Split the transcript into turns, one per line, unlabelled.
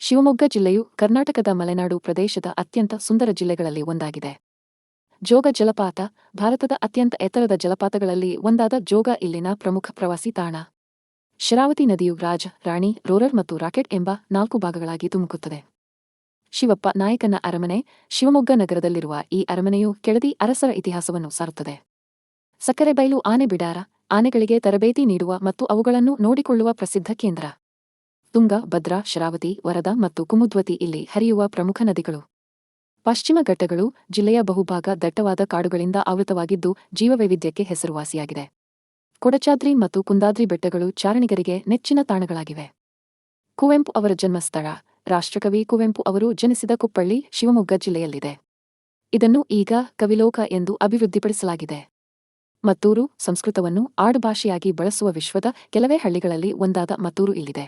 ಶಿವಮೊಗ್ಗ ಜಿಲ್ಲೆಯು ಕರ್ನಾಟಕದ ಮಲೆನಾಡು ಪ್ರದೇಶದ ಅತ್ಯಂತ ಸುಂದರ ಜಿಲ್ಲೆಗಳಲ್ಲಿ ಒಂದಾಗಿದೆ. ಜೋಗ ಜಲಪಾತ ಭಾರತದ ಅತ್ಯಂತ ಎತ್ತರದ ಜಲಪಾತಗಳಲ್ಲಿ ಒಂದಾದ ಜೋಗ ಇಲ್ಲಿನ ಪ್ರಮುಖ ಪ್ರವಾಸಿ ತಾಣ. ಶರಾವತಿ ನದಿಯು ರಾಜ, ರಾಣಿ, ರೋರರ್ ಮತ್ತು ರಾಕೆಟ್ ಎಂಬ 4 ಭಾಗಗಳಾಗಿ ಧುಮುಕುತ್ತದೆ. ಶಿವಪ್ಪ ನಾಯಕನ ಅರಮನೆ ಶಿವಮೊಗ್ಗ ನಗರದಲ್ಲಿರುವ ಈ ಅರಮನೆಯು ಕೆಳದಿ ಅರಸರ ಇತಿಹಾಸವನ್ನು ಸಾರುತ್ತದೆ. ಸಕ್ಕರೆಬೈಲು ಆನೆ ಬಿಡಾರ, ಆನೆಗಳಿಗೆ ತರಬೇತಿ ನೀಡುವ ಮತ್ತು ಅವುಗಳನ್ನು ನೋಡಿಕೊಳ್ಳುವ ಪ್ರಸಿದ್ಧ ಕೇಂದ್ರ. ತುಂಗ, ಭದ್ರಾ, ಶರಾವತಿ, ವರದಾ ಮತ್ತು ಕುಮುದ್ವತಿ ಇಲ್ಲಿ ಹರಿಯುವ ಪ್ರಮುಖ ನದಿಗಳು. ಪಶ್ಚಿಮ ಘಟ್ಟಗಳು ಜಿಲ್ಲೆಯ ಬಹುಭಾಗ ದಟ್ಟವಾದ ಕಾಡುಗಳಿಂದ ಆವೃತವಾಗಿದ್ದು ಜೀವವೈವಿಧ್ಯಕ್ಕೆ ಹೆಸರುವಾಸಿಯಾಗಿದೆ. ಕೊಡಚಾದ್ರಿ ಮತ್ತು ಕುಂದಾದ್ರಿ ಬೆಟ್ಟಗಳು ಚಾರಣಿಗರಿಗೆ ನೆಚ್ಚಿನ ತಾಣಗಳಾಗಿವೆ. ಕುವೆಂಪು ಅವರ ಜನ್ಮಸ್ಥಳ ರಾಷ್ಟ್ರಕವಿ ಕುವೆಂಪು ಅವರು ಜನಿಸಿದ ಕುಪ್ಪಳ್ಳಿ ಶಿವಮೊಗ್ಗ ಜಿಲ್ಲೆಯಲ್ಲಿದೆ. ಇದನ್ನು ಈಗ ಕವಿಲೋಕ ಎಂದು ಅಭಿವೃದ್ಧಿಪಡಿಸಲಾಗಿದೆ. ಮತ್ತೂರು ಸಂಸ್ಕೃತವನ್ನು ಆಡುಭಾಷೆಯಾಗಿ ಬಳಸುವ ವಿಶ್ವದ ಕೆಲವೇ ಹಳ್ಳಿಗಳಲ್ಲಿ ಒಂದಾದ ಮತ್ತೂರು ಇಲ್ಲಿದೆ.